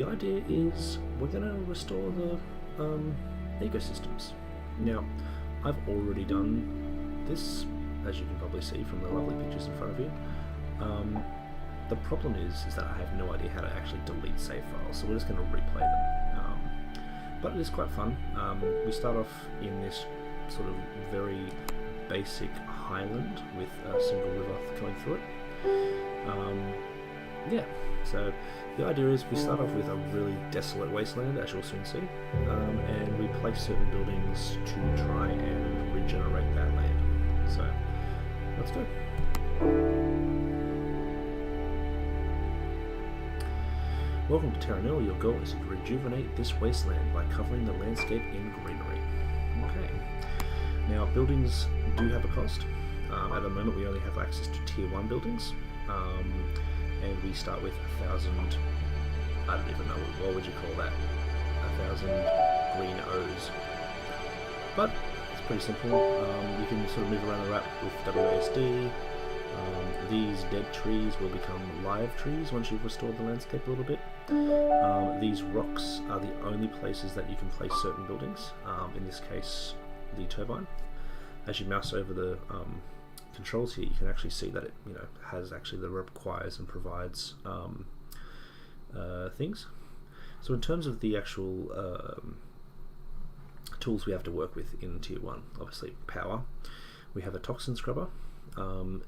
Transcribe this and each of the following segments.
The idea is we're going to restore the ecosystems. Now, I've already done this, as you can probably see from the lovely pictures in front of you. The problem is that I have no idea how to actually delete save files, so we're just going to replay them. But it is quite fun. We start off in this sort of very basic highland with a single river going through it. Yeah, so the idea is we start off with a really desolate wasteland, as you'll soon see, and we place certain buildings to try and regenerate that land. So, let's go. Welcome to Terra Nil. Your goal is to rejuvenate this wasteland by covering the landscape in greenery. Okay, now buildings do have a cost. At the moment we only have access to tier 1 buildings. And we start with 1,000, I don't even know, what would you call that? 1,000 green O's. But it's pretty simple. You can sort of move around the map with WASD. These dead trees will become live trees once you've restored the landscape a little bit. These rocks are the only places that you can place certain buildings, in this case the turbine. As you mouse over the controls here, you can actually see that it has actually the requires and provides things. So in terms of the actual tools we have to work with in tier 1, obviously power. We have a toxin scrubber. The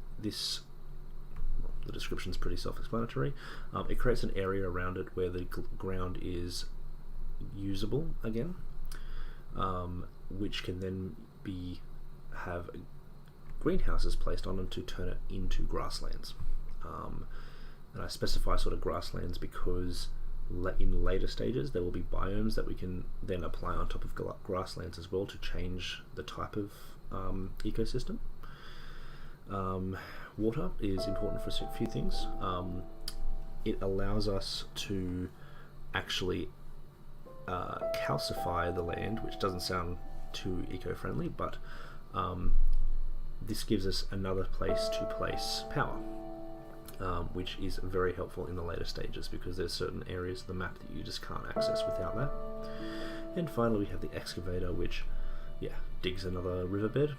description is pretty self-explanatory. It creates an area around it where the ground is usable again, which can then have greenhouses placed on them to turn it into grasslands. And I specify sort of grasslands because in later stages there will be biomes that we can then apply on top of grasslands as well to change the type of ecosystem. Water is important for a few things. It allows us to actually calcify the land, which doesn't sound too eco-friendly, but this gives us another place to place power, which is very helpful in the later stages because there's certain areas of the map that you just can't access without that. And finally we have the excavator, which digs another riverbed,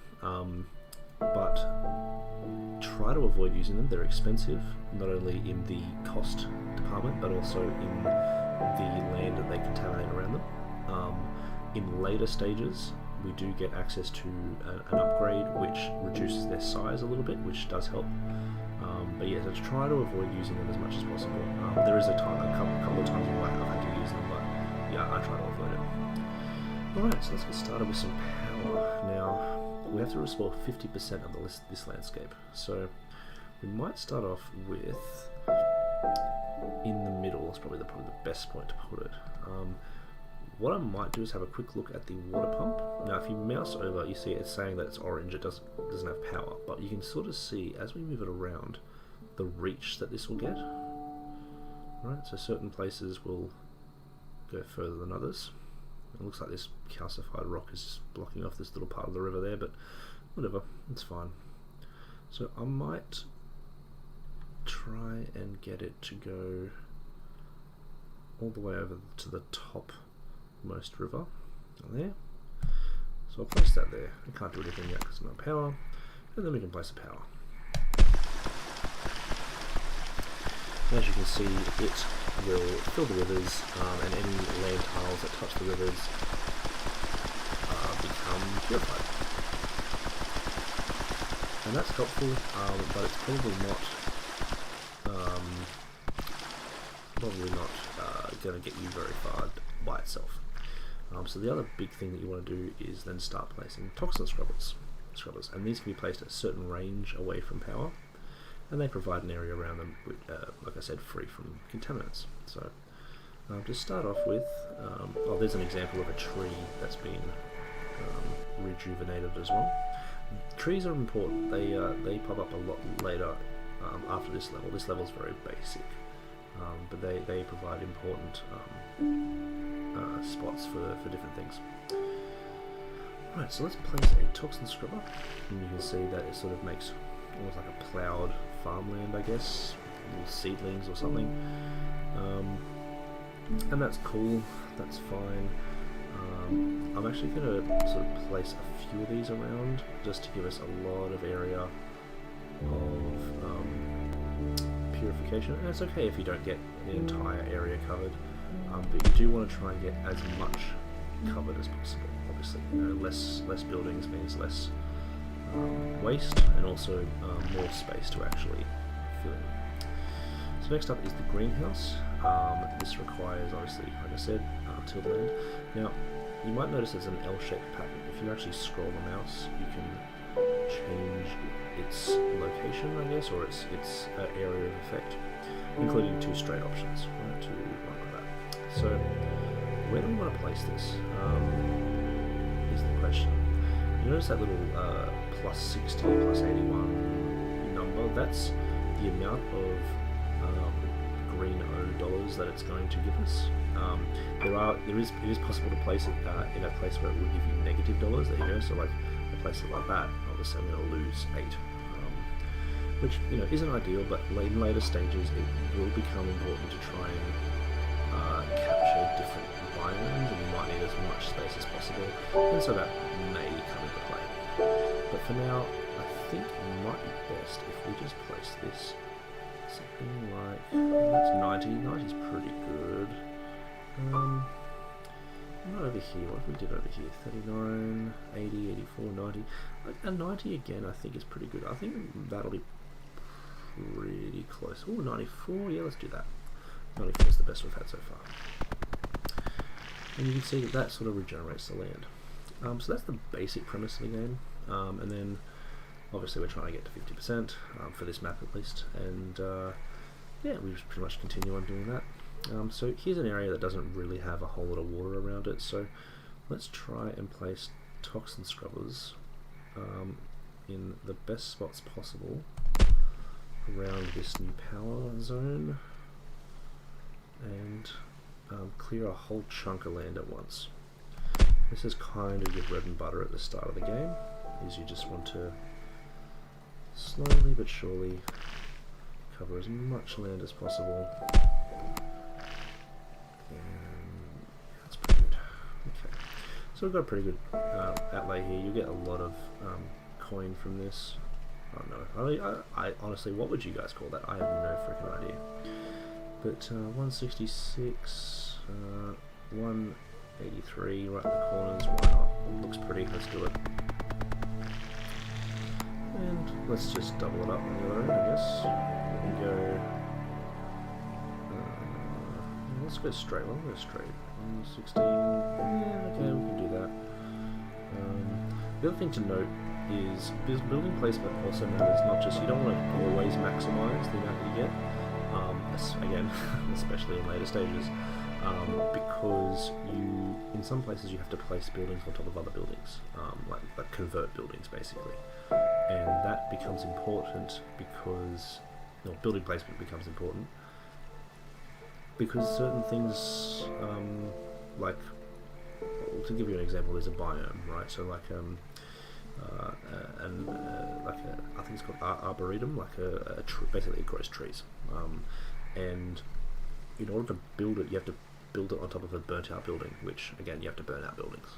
but try to avoid using them. They're expensive, not only in the cost department but also in the land that they contaminate around them. In later stages we do get access to an upgrade which reduces their size a little bit, which does help. But yeah, so try to avoid using them as much as possible. There is a couple of times where I've had to use them, but yeah, I try to avoid it. Alright, so let's get started with some power. Now, we have to restore 50% of this landscape. So we might start off with in the middle. It's probably the best point to put it. What I might do is have a quick look at the water pump. Now if you mouse over, you see it's saying that it's orange, it doesn't have power, but you can sort of see as we move it around the reach that this will get. Right, so certain places will go further than others. It looks like this calcified rock is blocking off this little part of the river there, but whatever, it's fine. So I might try and get it to go all the way over to the topmost river, there. So I'll place that there. I can't do anything yet because of no power, and then we can place a power. As you can see, it will fill the rivers, and any land tiles that touch the rivers become purified. And that's helpful, but it's probably not going to get you very far by itself. So the other big thing that you want to do is then start placing toxin scrubbers, and these can be placed at a certain range away from power, and they provide an area around them, like I said, free from contaminants. So to start off with, there's an example of a tree that's been rejuvenated as well. Trees are important. They pop up a lot later after this level. This level is very basic, but they provide important spots for different things. Right, so let's place a toxin scrubber, and you can see that it sort of makes almost like a ploughed farmland, I guess, little seedlings or something. And that's cool, that's fine. I'm actually going to sort of place a few of these around just to give us a lot of area of purification. And it's okay if you don't get the entire area covered, but you do want to try and get as much covered as possible. Obviously, less buildings means less waste, and also more space to actually fill in. So next up is the greenhouse. This requires, obviously, like I said, tilled land. Now, you might notice there's an L-shaped pattern. If you actually scroll the mouse, you can change its location, I guess, or its area of effect, including two straight options, right, to run like that. So, where do we want to place this? Is the question. You notice that little plus 60, plus 81 number? That's the amount of green O dollars that it's going to give us. It is possible to place it in a place where it would give you negative dollars. There you go. So like I place it like that, obviously I'm going to lose 8, which isn't ideal. But in later stages, it will become important to try and capture different biomes, and you might need as much space as possible, and so that may come into play. But for now, I think it might be best if we just place this something like, that's 90. 90 is pretty good. Not over here. What if we did over here? 39, 80, 84, 90. And 90 again, I think is pretty good. I think that'll be pretty close. Oh, 94. Yeah, let's do that. 94 is the best we've had so far. And you can see that sort of regenerates the land. So that's the basic premise of the game. And then obviously we're trying to get to 50% for this map at least. And yeah, we just pretty much continue on doing that. So here's an area that doesn't really have a whole lot of water around it, so let's try and place toxin scrubbers in the best spots possible around this new power zone, and clear a whole chunk of land at once. This is kind of your bread and butter at the start of the game, is you just want to slowly but surely cover as much land as possible. That's pretty good. Okay, so we've got a pretty good outlay here. You get a lot of coin from this. I don't know. I honestly, what would you guys call that? I have no freaking idea. But 166, 183 right in the corners. Why not? It looks pretty. Let's do it. And let's just double it up on the other end, I guess. We can go. Let's go straight. We'll go straight. 116. Yeah, okay, we can do that. The other thing to note is building placement also matters. Not just, you don't want to always maximize the amount that you get. Again, especially in later stages, because in some places you have to place buildings on top of other buildings, like convert buildings basically, and that becomes important because building placement becomes important. Because certain things, like, to give you an example, there's a biome, right? So like, I think it's called arboretum, like basically it grows trees. And in order to build it, you have to build it on top of a burnt out building, which again, you have to burn out buildings.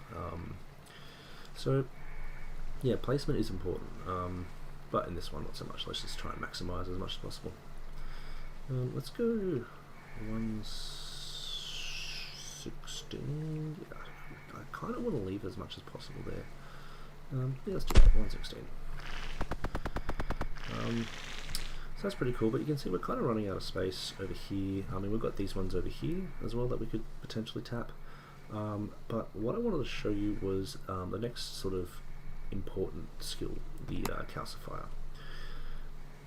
So yeah, placement is important, but in this one, not so much. Let's just try and maximize as much as possible. Let's go 116. Yeah, I kind of want to leave as much as possible there. Yeah, let's do that. 116. So that's pretty cool, but you can see we're kind of running out of space over here. I mean, we've got these ones over here as well that we could potentially tap. But what I wanted to show you was the next sort of important skill, the calcifier.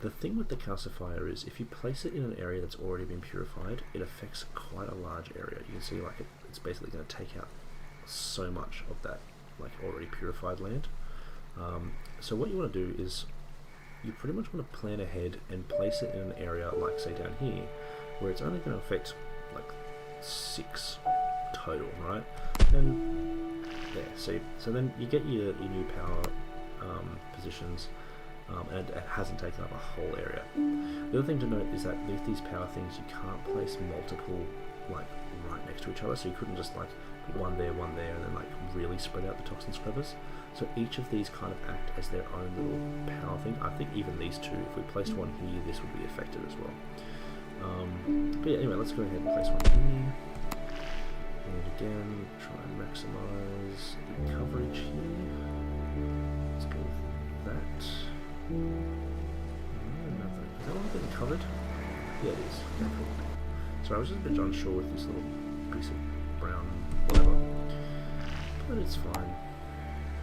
The thing with the calcifier is if you place it in an area that's already been purified, it affects quite a large area. You can see like it's basically going to take out so much of that like already purified land. So what you want to do is you pretty much want to plan ahead and place it in an area like say down here where it's only going to affect like 6 total, right? And there, so then you get your new power positions, and it hasn't taken up a whole area. The other thing to note is that with these power things you can't place multiple like right next to each other, so you couldn't just like put one there, and then like really spread out the toxin scrubbers. So each of these kind of act as their own little power thing. I think even these two, if we placed one here, this would be affected as well. But yeah, anyway, let's go ahead and place one here. And again, try and maximize the coverage here. Let's go with that. Is that all getting covered? Yeah, it is. Okay, cool. So I was just a bit unsure with this little piece of brown whatever. But it's fine.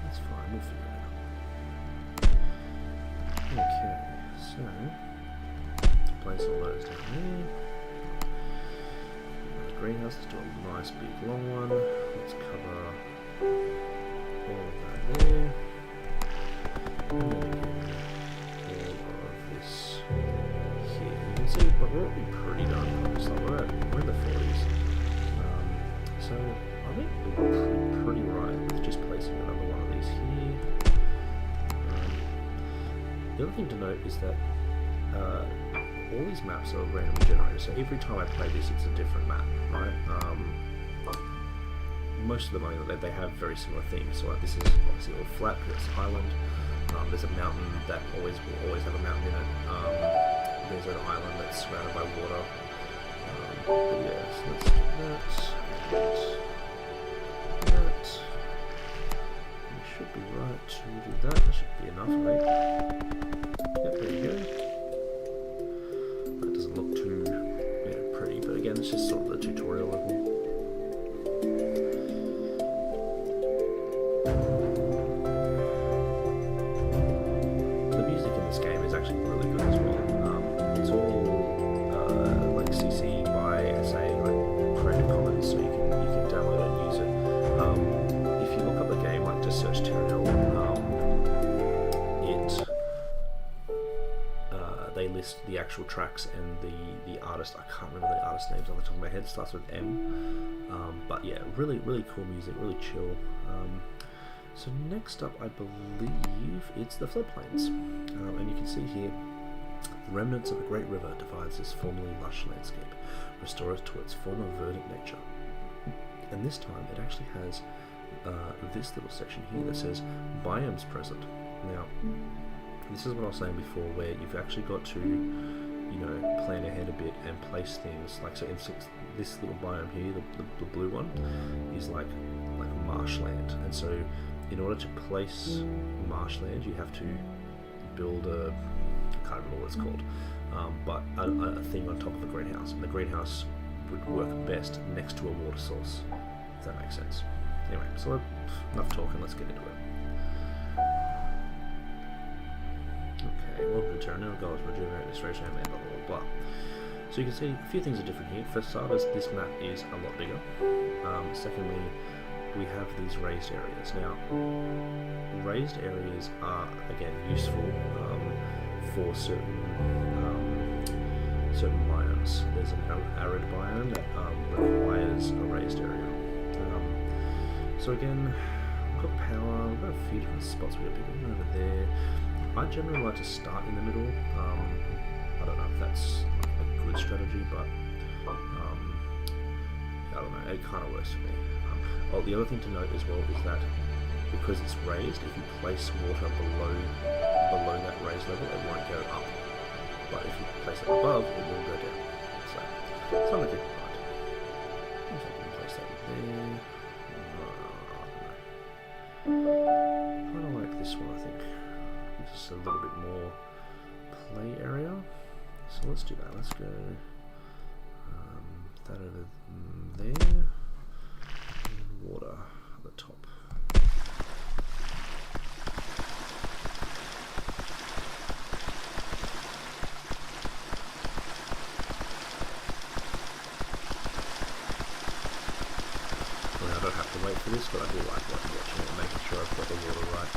It's fine, we'll figure it out. Okay, so place all those down there. The greenhouse, let's do a nice big long one. Let's cover all of that there. And then again, all of this here. You can see, but we're already pretty done for this. Like we're in the 40s. So I think we're pretty right with just placing another one of these here. The other thing to note is that all these maps are randomly generated, so every time I play this it's a different map, right? Most of them they have very similar themes, so like this is obviously all flat because it's island. There's a mountain that will always have a mountain in it. There's an island that's surrounded by water. But yeah, so let's do that. We should be right to do that. That should be enough, right? Yep, there you go. That doesn't look too pretty, but again, it's just sort of the tutorial level. The music in this game is actually really good as well. It's all like CC by SA, like Creative Commons, so you can download it and use it. If you look up the game, like just search Terra Nil, they list the actual tracks and the artist. I can't remember the artist names on the top of my head. It starts with M. But yeah, really cool music, really chill. So next up, I believe it's the floodplains, and you can see here the remnants of a great river divides this formerly lush landscape, restore it to its former verdant nature. And this time it actually has this little section here that says biomes present. Now, this is what I was saying before, where you've actually got to, plan ahead a bit and place things. Like, so in this little biome here, the blue one, is like marshland, and so in order to place marshland, you have to build I can't remember what it's called, but a thing on top of a greenhouse, and the greenhouse would work best next to a water source, if that makes sense. Anyway, so enough talking, let's get into it. Okay, welcome to Terra Nil, goals, rejuvenate, restoration, and blah blah blah. So you can see a few things are different here. For starters, this map is a lot bigger. Secondly, we have these raised areas. Now, raised areas are again useful for certain biomes. There's an arid biome that requires a raised area. So again, we've got power. We've got a few different spots. We've got people over there. I generally like to start in the middle. I don't know if that's a good strategy, but I don't know, it kind of works for me. The other thing to note as well is that because it's raised, if you place water below that raised level, it won't go up. But if you place it above, it will go down. So something to keep in mind. So I can place that there. Kind of like this one, I think. Just a little bit more play area. So let's do that. Let's go that over there. And water at the top. I don't have to wait for this, but I do like watching it and making sure I've got the water right.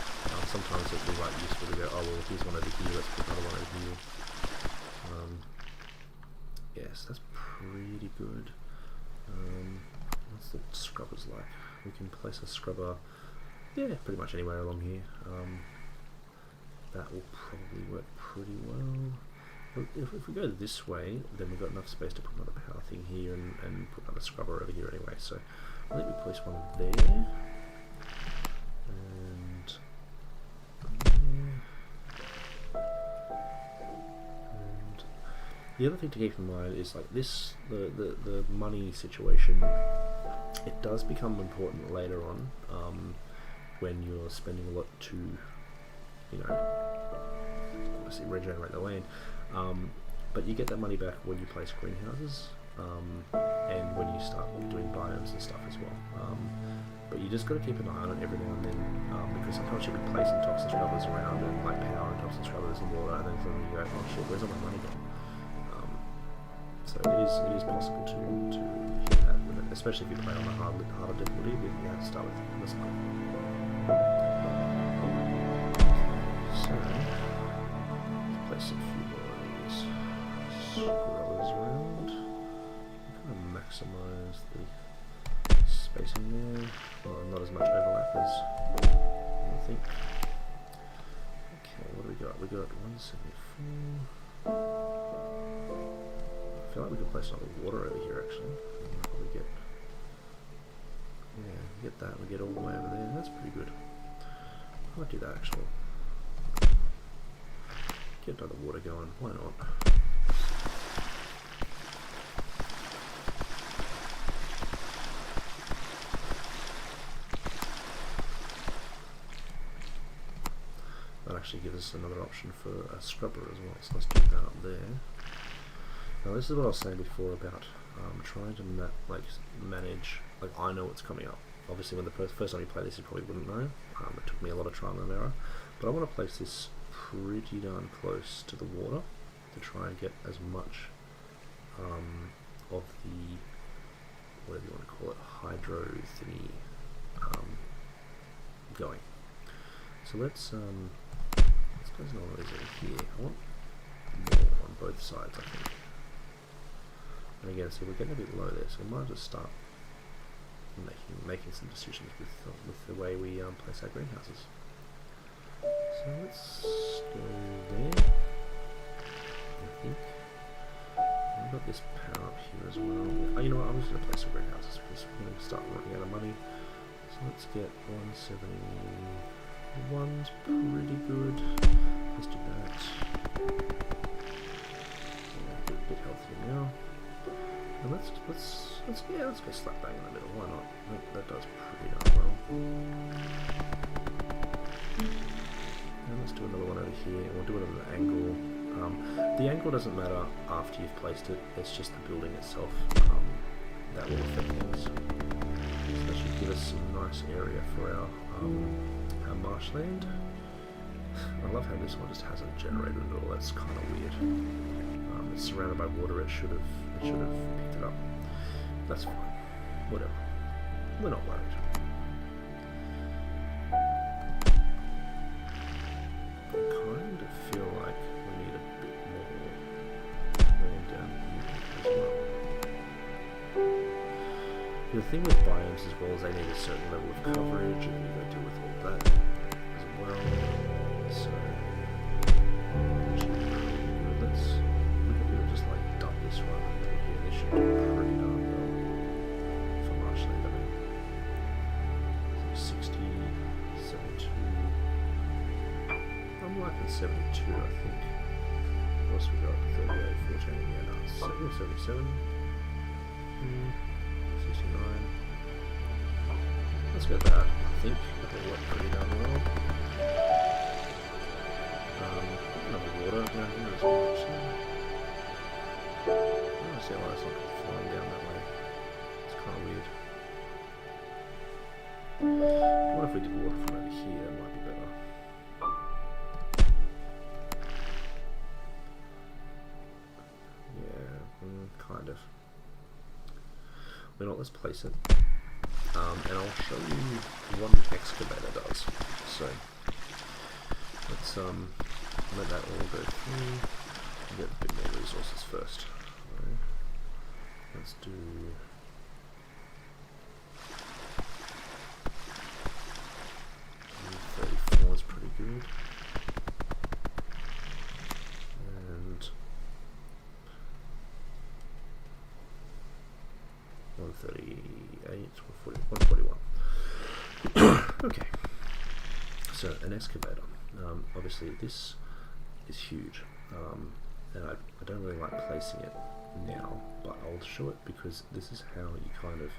Sometimes it'd be like useful to go, oh well, here's one over here, let's put another one over here. Yes, that's pretty good. What's the scrubbers like? We can place a scrubber, yeah, pretty much anywhere along here. That will probably work pretty well. If we go this way, then we've got enough space to put another power thing here and put another scrubber over here anyway. So I think we place one there, and the other thing to keep in mind is like this, the money situation. It does become important later on when you're spending a lot to, you know, obviously regenerate the land. But you get that money back when you place greenhouses and when you start doing biomes and stuff as well. But you just got to keep an eye on it every now and then because sometimes you'll be placing toxin scrubbers around and like power and toxin scrubbers and water, and then suddenly you go, oh shit, where's all my money gone? So it is possible to hit that with it, especially if you play on the harder difficulty. You have to start with this one. So let's place a few more of these scrubbers around. Kind of maximise the spacing there. Well, not as much overlap as I think. Okay, what do we got? We got 174. I feel like we could place another water over here actually. We get that, we get all the way over there. That's pretty good. I might do that actually. Get another water going, why not? That actually gives us another option for a scrubber as well, so let's do that up there. Now this is what I was saying before about trying to manage, like I know what's coming up. Obviously when the first time you play this you probably wouldn't know. It took me a lot of trial and error. But I want to place this pretty darn close to the water to try and get as much of the, whatever you want to call it, hydro thingy going. So let's place another one of these over here. I want more on both sides I think. And again, see, we're getting a bit low there, so we might just start making some decisions with the way we place our greenhouses. So let's go there. I think we've got this power up here as well. Oh, you know what? I'm just going to place some greenhouses because we're going to start running out of money. So let's get 171's pretty good. Let's do that. Yeah, a bit healthier now. And let's go slap bang in the middle. Why not? That does pretty darn well. And let's do another one over here. And we'll do it at an angle. The angle doesn't matter after you've placed it. It's just the building itself that will affect things. So that should give us some nice area for our marshland. I love how this one just hasn't generated at all. That's kind of weird. It's surrounded by water. It should have picked it up. That's fine. Whatever. We're not worried. I kind of feel like we need a bit more land down here as well. The thing with biomes as well is they need a certain level of coverage, and you've got to deal with all that as well. So this one over here, they should do pretty darn well for marshland. I mean, 60, 72. I'm liking 72, I think. What else we got? 38, 14, yeah, no, 77, 69. Let's go with that. I think that'll work pretty darn well. Another water down here as well, actually. I don't see why it's not flying down that way. It's kind of weird. What if we did water from over here? That might be better. Yeah, kind of. Well, let's place it. And I'll show you what an excavator does. So let's let that all go through. Get a bit more resources first. Right. Let's do 34 is pretty good. And it's 141. Okay, so an excavator. Obviously this is huge, and I don't really like placing it now, but I'll show it because this is how you kind of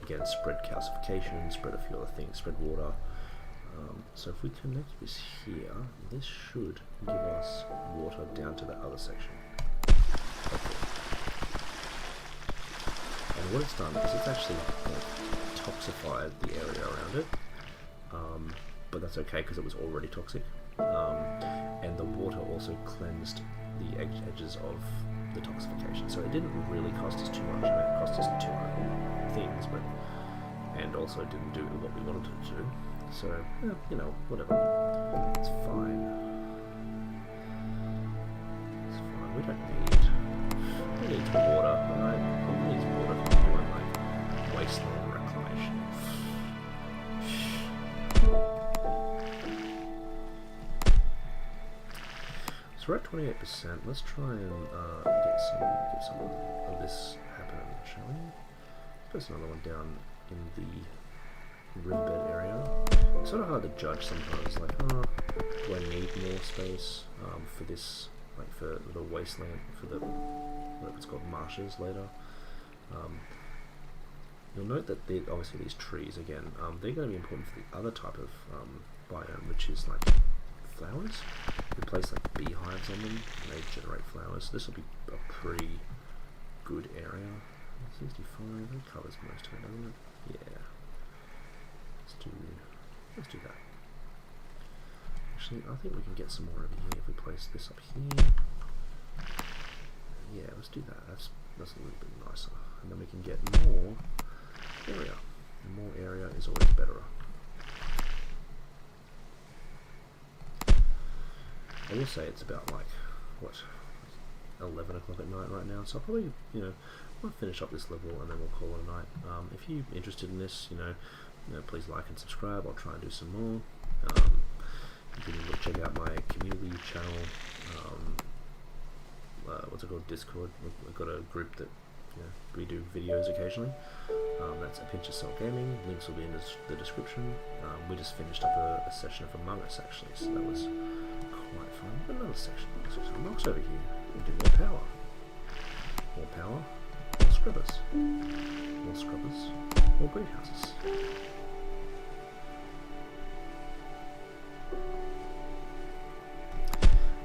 again spread calcification, spread a few other things, spread water. So if we connect this here, this should give us water down to that other section. Okay. And what it's done is it's actually toxified the area around it, but that's okay because it was already toxic. And the water also cleansed the edges of the toxification, so it didn't really cost us too much. I mean, it cost us 200 things, but and also didn't do what we wanted it to do. So, you know, whatever. It's fine. It's fine. We don't need water, right? Who needs water if we're doing like wasteland reclamation? So we're at 28%. Let's try and get some of this happen, shall we? There's another one down in the riverbed area. It's sort of hard to judge sometimes, like, do I need more space for this, like for the wasteland, for the, whatever it's called, marshes later. You'll note that obviously these trees, again, they're going to be important for the other type of biome, which is like flowers. We place like beehives on them, and they generate flowers. So this will be a pretty good area. 65, that covers most of it, doesn't it? Yeah. Let's do that. Actually, I think we can get some more over here if we place this up here. Yeah, let's do that. That's a little bit nicer. And then we can get more area. And more area is always better. I will say it's about like, what, 11 o'clock at night right now, so I'll probably, I'll finish up this level and then we'll call it a night. If you're interested in this, please like and subscribe. I'll try and do some more. You can check out my community channel. What's it called? Discord. We've got a group that we do videos occasionally. That's a Pinch of Salt Gaming. Links will be in the description. We just finished up a session of Among Us actually, so that was quite fun. Another section. Some rocks over here. We do more power. More power. More scrubbers. More scrubbers. More greenhouses.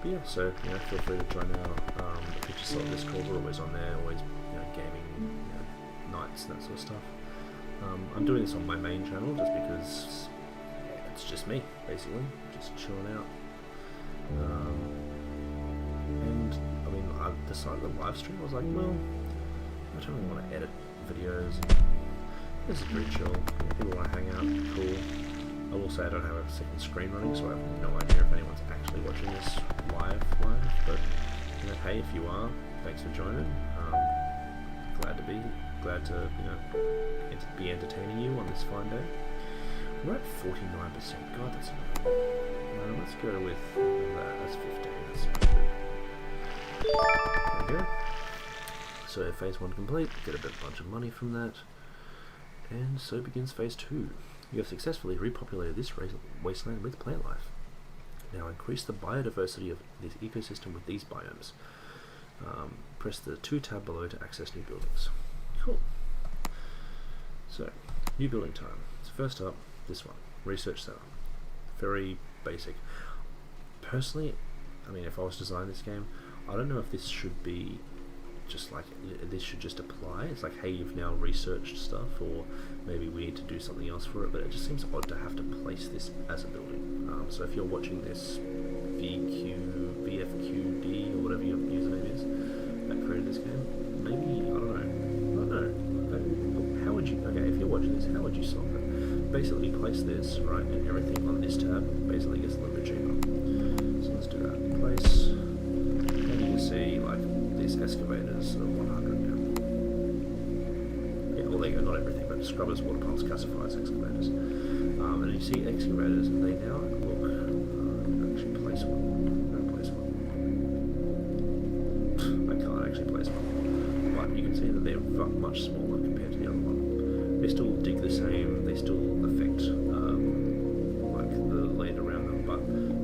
But yeah, so feel free to join our Pinch of Salt Discord. We're always on there, always gaming nights and that sort of stuff. I'm doing this on my main channel just because it's just me, basically, just chilling out. And I mean, I decided to live stream. I was like, well, I don't really want to edit videos. This is pretty chill. People want to hang out, cool. I will say I don't have a second screen running, so I have no idea if anyone's actually watching this live. But hey, if you are, thanks for joining. Glad to be entertaining you on this fine day. We're at 49%. God, that's annoying. Let's go with that. That's 15. That's pretty good. There we go. So phase 1 complete. Get a bunch of money from that. And so begins phase 2. You have successfully repopulated this wasteland with plant life. Now increase the biodiversity of this ecosystem with these biomes. Press the 2 tab below to access new buildings. Cool. So, new building time. So first up, this one, Research Center. Very basic. Personally, I mean, if I was designing this game, I don't know if this should be just like, this should just apply. It's like, hey, you've now researched stuff, or maybe we need to do something else for it, but it just seems odd to have to place this as a building. So if you're watching this VFQD, or whatever your username is, that created this game, maybe, I don't know. How would you, okay, if you're watching this, how would you solve it? Basically place this, right, and everything on this tab basically gets a little bit cheaper. So let's do that. Place, and you can see, like, these excavators are 100 now. Yeah, well, there you go, not everything, but scrubbers, water pumps, gasifiers, excavators. And you see excavators, and they now look, actually place one. I'm going to place one. I can't actually place one. But you can see that they're much smaller compared to the other one. They still dig the same, they still affect like the land around them, but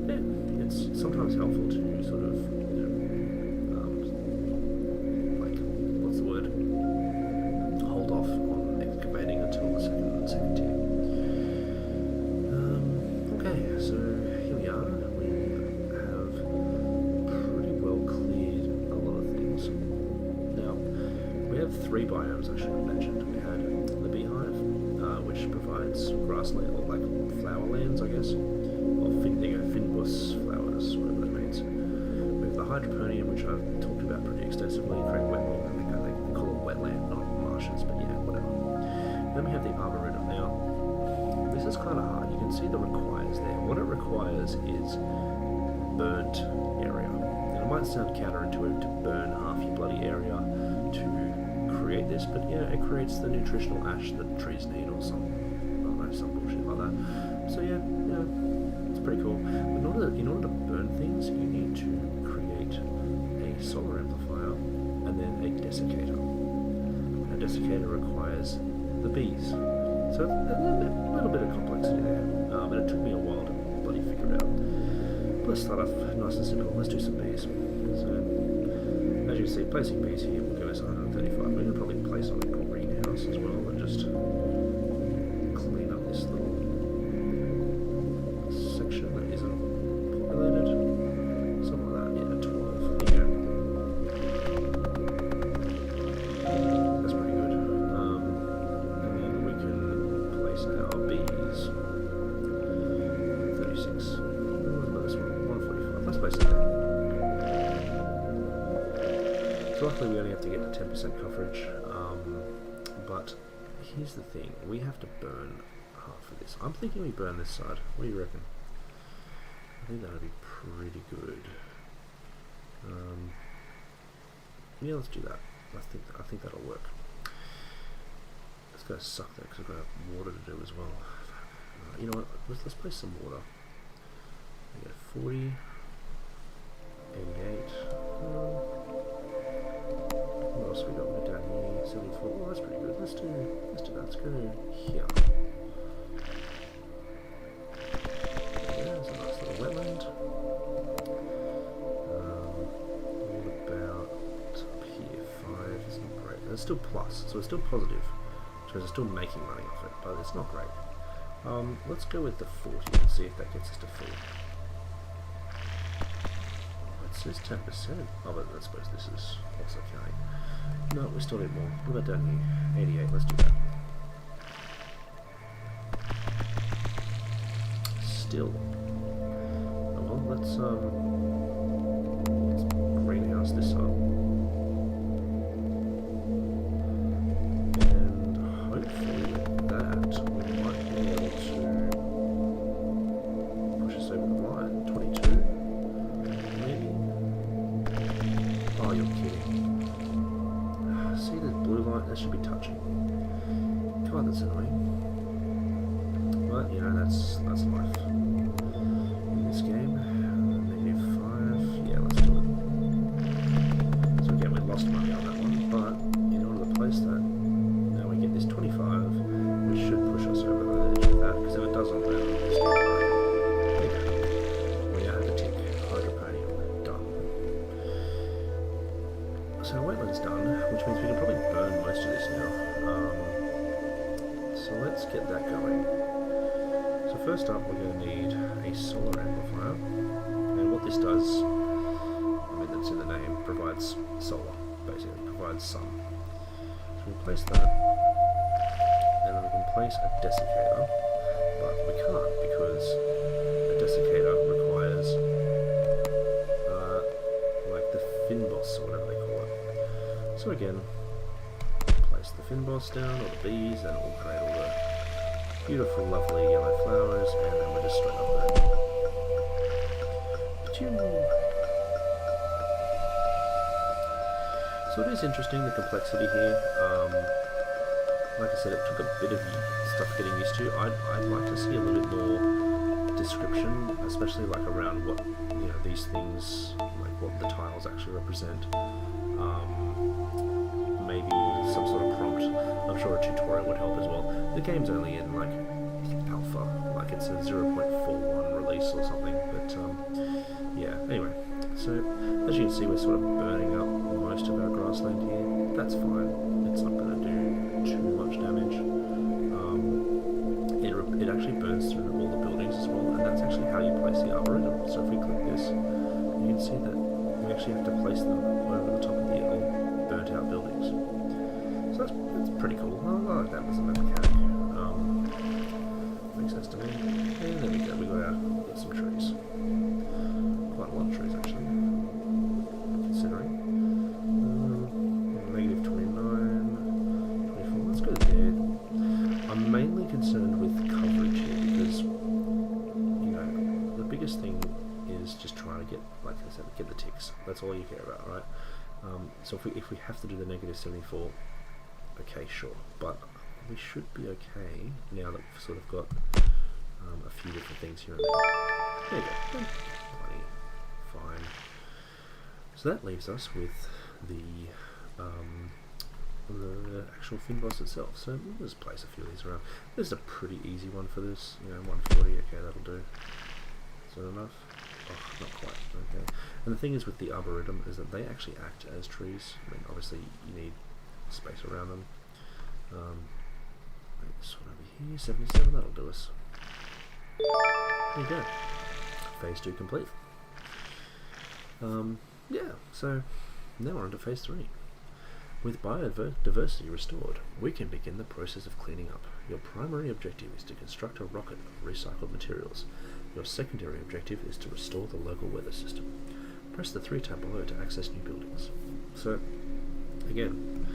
yeah, it's sometimes helpful to sort of, like, what's the word? Hold off on excavating until the second tier. Okay, so here we are. We have pretty well cleared a lot of things. Now, we have 3 biomes I should have mentioned. We had the beehive, which provides grassland, or like flower lands, I guess, or fynbos flowers, whatever that means. We have the hydroponium, which I've talked about pretty extensively, create wetland. I think they call it wetland, not marshes, but yeah, whatever. Then we have the arboretum. Now, this is kind of hard. You can see the requires there. What it requires is burnt area. And it might sound counterintuitive to burn half your bloody area to create this, but yeah, it creates the nutritional ash that trees need, or some, I don't know, some bullshit like that. So yeah, it's pretty cool. But in order to burn things, you need to create a solar amplifier and then a desiccator. A desiccator requires the bees. So a little bit of complexity there, but it took me a while to bloody figure it out. But let's start off nice and simple. Let's do some bees. So, as you can see, placing bees here will give us 135. We can probably place on a greenhouse as well and just clean up this little section that isn't populated. Something like that, yeah, 12. There you go. That's pretty good. And then we can place our bees. 36. This one, 145. Let's place it there. So luckily we only have to get to 10% coverage, but here's the thing, we have to burn half of this. I'm thinking we burn this side. What do you reckon? I think that'll be pretty good. Yeah, let's do that. I think that'll work. It's gonna suck though, because I've got water to do as well. You know what? Let's place some water. We get 40, 88. What else have we got? We're down here, 74. Oh, that's pretty good. Let's do that. Let's go here. Yeah, there's a nice little wetland. What about up here? 5. It's not great. It's still plus, so it's still positive. So it's still making money off it, but it's not great. Let's go with the 40 and see if that gets us to 4. It says 10%. Oh, but I suppose this is also counting. No, we still need more. What about down here? 88, let's do that. Still. Oh well, let's greenhouse this up. And hopefully with that, we might be able to push us over the line. 22. Maybe. Oh, you're kidding. See this blue line? That should be touching. God, that's annoying. But, you know, that's life. In this game. -5. Yeah, let's do it. So again, we lost money on that one, but in order to place that, now we get this 25, which should push us over the edge of that, because if it doesn't, then it's not right. There you go. We now have the tick. Hydroponium. Done. So wetland's done, which means we can probably burn most of this now. So let's get that going. So first up, we're going to need a solar amplifier, and what this does, I mean that's in the name, provides solar, basically, provides sun. So we'll place that, and then we can place a desiccator, but we can't because a desiccator requires like the fynbos or whatever they call it. So again, place the fynbos down, or the bees, and it will create all the beautiful, lovely yellow flowers, and then we're just straight up there. So it is interesting, the complexity here. Like I said, it took a bit of stuff getting used to. I'd like to see a little bit more description, especially like around what, you know, these things, like what the tiles actually represent. Maybe some sort of prompt. I'm sure a tutorial would help as well. The game's only in like alpha, like it's a 0.41 release or something, but yeah, anyway. So, as you can see, we're sort of burning up most of our grassland here. That's fine. It's not going to do too much damage. It actually burns through all the buildings as well, and that's actually how you place the arboretum. So if we click this, you can see that we actually have to place them over the top of the burnt out buildings. So that's pretty cool. I like that as a mechanic. Makes sense to me. And there we go, we got some trees. Quite a lot of trees actually, considering. Negative 29, 24, that's good there. I'm mainly concerned with coverage here because, you know, the biggest thing is just trying to get, like I said, get the ticks. That's all you care about, right? So if we have to do the negative 74, okay, sure, but we should be okay now that we've sort of got a few different things here and there. There you go. Fine. So that leaves us with the actual fin boss itself. So we'll just place a few of these around. This is a pretty easy one for this. You know, 140. Okay, that'll do. Is that enough? Oh, not quite. Okay. And the thing is with the arboretum is that they actually act as trees. I mean, obviously you need space around them. This one over here, 77. That'll do us. There you go. Phase 2 complete. Yeah, so now we're on to phase 3. With biodiversity restored, we can begin the process of cleaning up. Your primary objective is to construct a rocket of recycled materials. Your secondary objective is to restore the local weather system. Press the 3 tab below to access new buildings. So, again,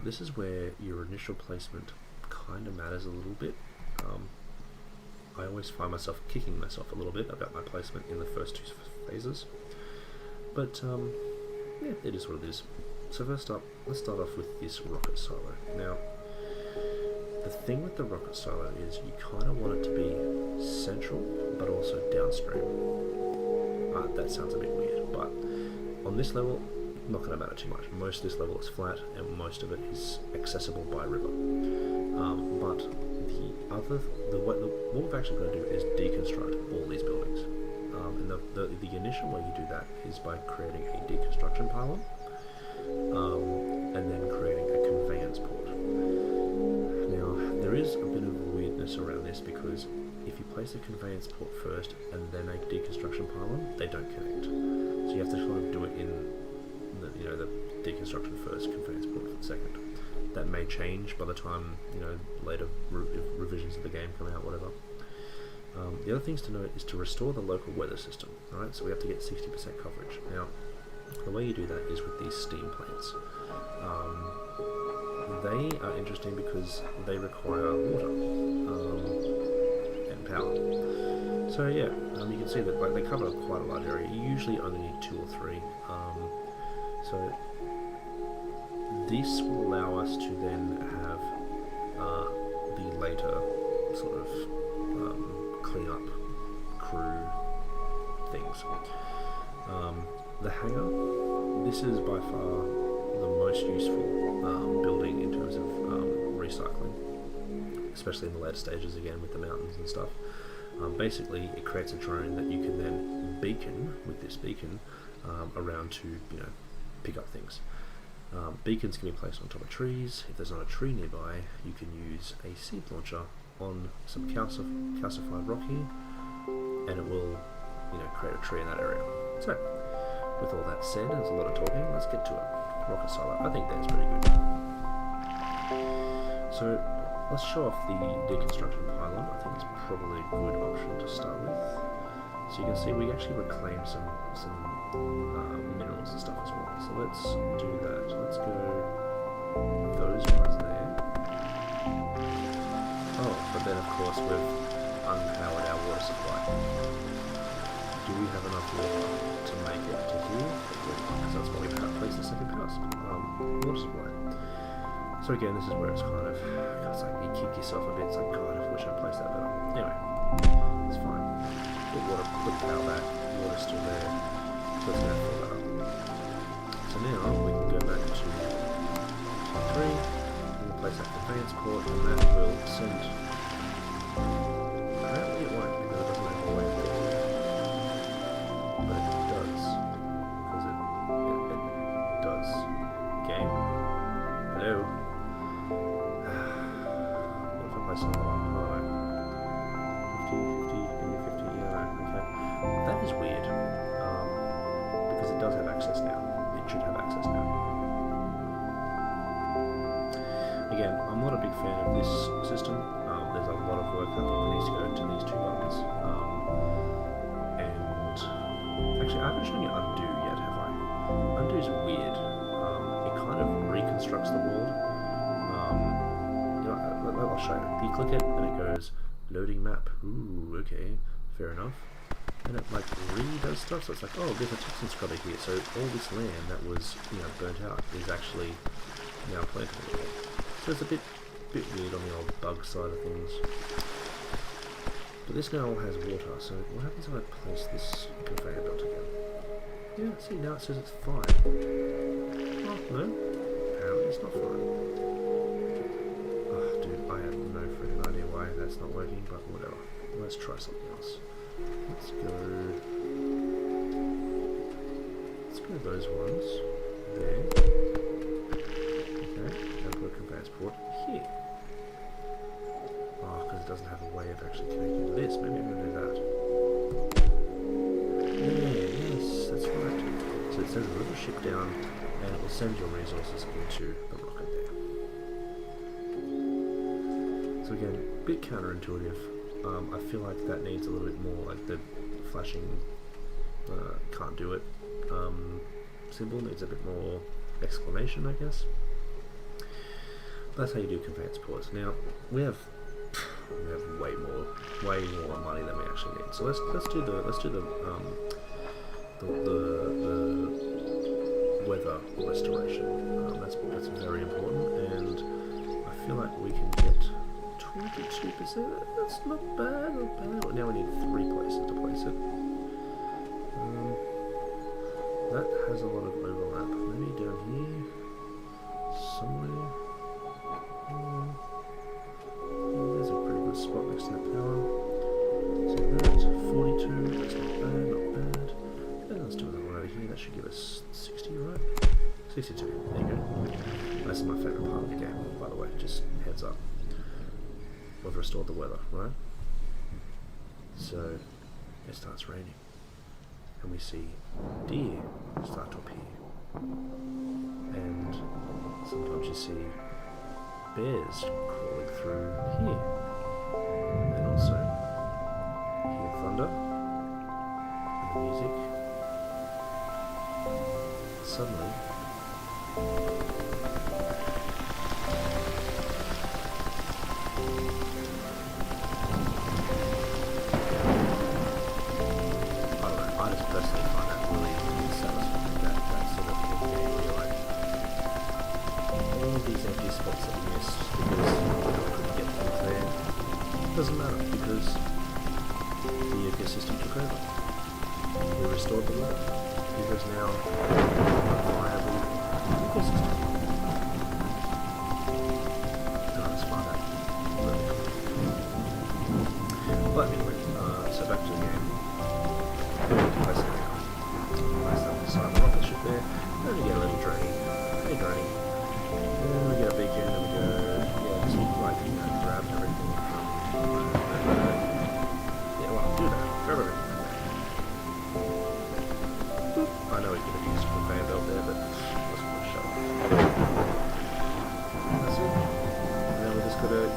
this is where your initial placement kind of matters a little bit. I always find myself kicking myself a little bit about my placement in the first 2 phases. But, yeah, it is what it is. So first up, let's start off with this rocket silo. Now, the thing with the rocket silo is you kind of want it to be central, but also downstream. That sounds a bit weird, but on this level, not going to matter too much. Most of this level is flat, and most of it is accessible by river. But what we've actually got to do is deconstruct all these buildings. And the initial way you do that is by creating a deconstruction pylon, and then creating a conveyance port. Now, there is a bit of weirdness around this because if you place a conveyance port first and then a deconstruction pylon, they don't connect. So you have to sort of do it in the deconstruction first, conveyance port for the second. That may change by the time later revisions of the game come out, whatever. The other things to note is to restore the local weather system. Alright, so we have to get 60% coverage. Now, the way you do that is with these steam plants. They are interesting because they require water and power. So yeah, you can see that they cover quite a large area. You usually only need 2 or 3. So this will allow us to then have the later sort of clean-up crew things. The hangar, this is by far the most useful building in terms of recycling, especially in the later stages again with the mountains and stuff. Basically, it creates a drone that you can then beacon with this beacon around to pick up things. Beacons can be placed on top of trees. If there's not a tree nearby, you can use a seed launcher on some calcified rock here, and it will create a tree in that area. So, with all that said, there's a lot of talking, let's get to it. Rocket silo, I think that's pretty good. So, let's show off the deconstruction pylon. I think it's probably a good option to start with. So you can see we actually reclaimed some minerals and stuff as well. So let's do that. Let's go those ones there. Oh, but then of course we've unpowered our water supply. Do we have enough water to make it to here? Because that's why we placed the second power water supply. So again, this is where it's kind of, it's like you kick yourself a bit. It's like, God, I wish I'd placed that better. Anyway, it's fine. Put power back. Water's still there. So it's going to fill that up. So now we can go back to 3. place that conveyance port, and that will send. Apparently it won't, because it doesn't have a way to get here. But it does. Because it does. Game? Hello? What if I place another one? Oh no. 50, 50, give me 50, yeah, no, okay. That is weird. Because it does have access now. It should have access now. Again, I'm not a big fan of this system. There's a lot of work that needs to go into these two buttons. And actually, I haven't shown you undo yet, have I? Undo is weird. It kind of reconstructs the world. I'll show you. You click it and it goes loading map. Ooh, okay, fair enough. And it like redoes stuff. So it's like, oh, there's a Texan scrubber here. So all this land that was burnt out is actually now planted again. So it's a bit weird on the old bug side of things. But this now has water, so what happens if I place this conveyor belt again? Yeah, see, now it says it's fine. Oh, no. Apparently it's not fine. Oh, dude, I have no freaking idea why that's not working, but whatever. Let's try something else. Let's go those ones. There. Okay, and put a conveyance port here. Oh, because it doesn't have a way of actually connecting to this. Maybe I'm going to do that. Yeah, yes, that's right. So it sends a little ship down, and it will send your resources into the rocket there. So again, a bit counterintuitive. I feel like that needs a little bit more, like the flashing can't do it symbol needs a bit more exclamation, I guess. That's how you do conveyance ports. Now we have way more money than we actually need. So let's do the weather restoration. That's very important, and I feel like we can get 22%. That's not bad. Now we need 3 places to place it. That has a lot of overlap. Maybe down here somewhere. There's a pretty good spot next to that power. So that's 42. That's not bad. And let's do another one over here. That should give us 60, right? 62. There you go. That's my favourite part of the game, by the way. Just heads up. We've restored the weather, right? So it starts raining, and we see deer start to appear, and sometimes you see bears crawling through here, and also you hear thunder and the music. Suddenly spots that we missed because we couldn't get things there. It doesn't matter because the ecosystem took over. We restored the world. There is now a viable ecosystem. No, it's fine. But anyway, so back to the game. Place it now. Place that beside the rocket ship there. Then we get a little drone. Hey drone. And we get a beacon and we go, just like, grab everything from, do that, grab everything. Boop. I know we could have used a conveyor belt there, but let's put a shut off. And that's it. And then we just gotta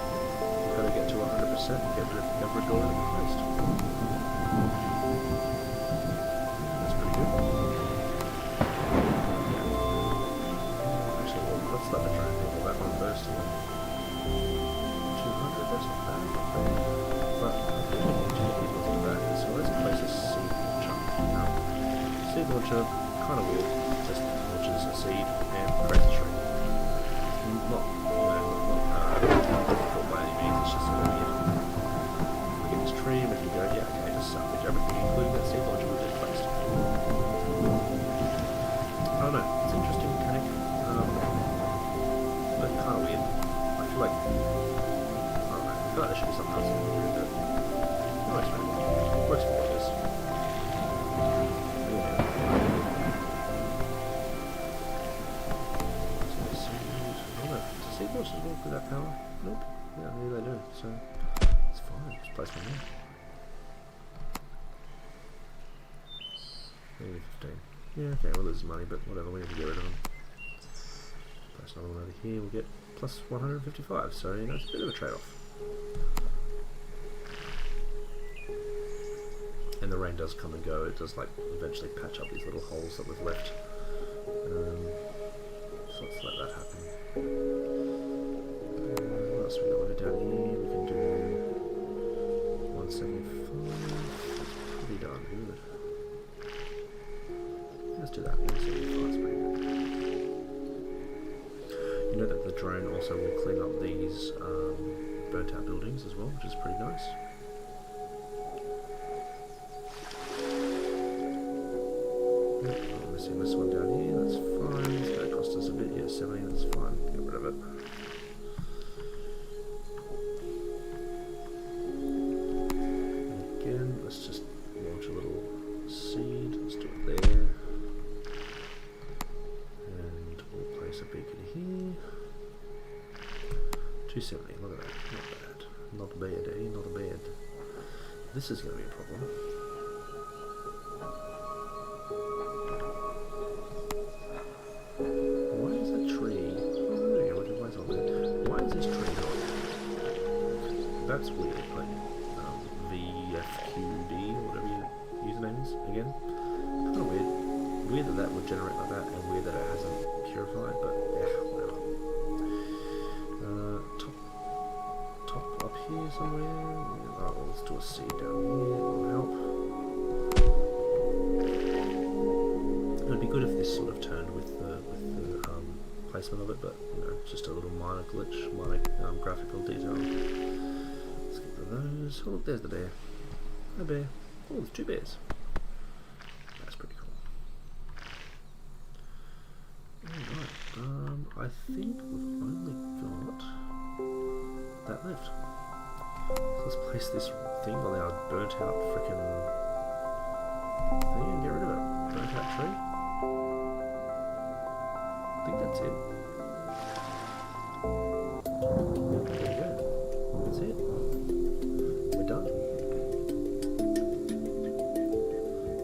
get to 100% and get rid of every door that we placed. That's pretty good. Let's let the drone handle that one first. 200, that's not bad. But I think we need to get these ones in the back. So let's place a seed launcher. Seed launcher, kind of weird. Just launches a seed and creates a tree. Not difficult by any means, it's just sort of weird. We get this tree, we can go, okay, just salvage everything, including that seed launcher we just placed. I don't know, it's an interesting mechanic. But kind of weird. I But there should be something else I can do with it. Nice, man. Works for what it is. Does seahorses work without power? Nope. Yeah, maybe they do. So it's fine. Just place one there. Maybe 15. Yeah, okay, well there's money, but whatever, we need to get rid of them. Place another one over here, we'll get plus 155, so you know, it's a bit of a trade-off. And the rain does come and go, it does like eventually patch up these little holes that we've left. So let's let that happen. What else we got? We'll go down here, we can do 175. That's pretty darn good. Let's do that. 175 is pretty good. You know that the drone also will clean up these burnt out buildings as well, which is pretty nice. I'm missing this one down here, that's fine. It's going to cost us a bit, yeah, 70, that's fine. Get rid of it. And again, let's just launch a little seed. Let's do it there. And we'll place a beacon here. 270, look at that. Not bad. Not bad, eh? Not bad. This is going to be a problem. Why is that tree? Oh, there you go, with the lights on there. Why is this tree not? That's weird. Like, VFQD, or whatever your username is, again. Kind of weird. Weird that that would generate like that, and weird that it hasn't purified, but yeah, whatever. Top up here somewhere. Oh, well, let's do a seed down here, that'll help. It would be good if this sort of turned with the placement of it, but you know, just a little minor glitch, minor graphical detail. Let's get rid of those. Oh, look, there's the bear. Hi, bear. Oh, there's two bears. That's pretty cool. Alright, I think we've only got that left. So let's place this thing on our burnt out frickin' thing and get rid of it. Burnt out tree. I think that's it. There we go. That's it. We're done.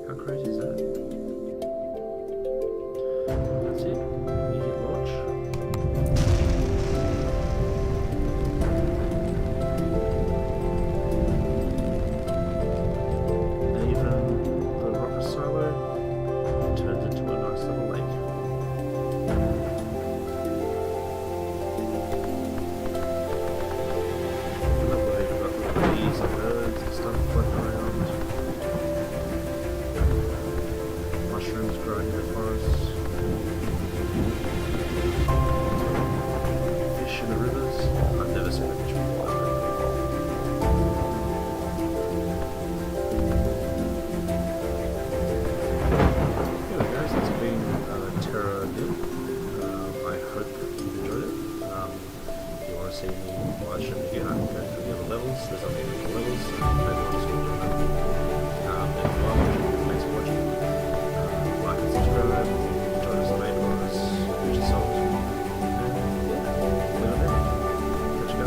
How crazy is that? That's it. You hit launch. And even the rocket silo turns into a nice little lake. Mushrooms growing in the forests, fish in the rivers. I've never seen a fish before. Here we go, so it's been Terra Nil. I hope you enjoyed it. If you want to see me, well, I shouldn't again, I can go through the other levels. There's only a couple levels, so maybe I'll just keep doing that.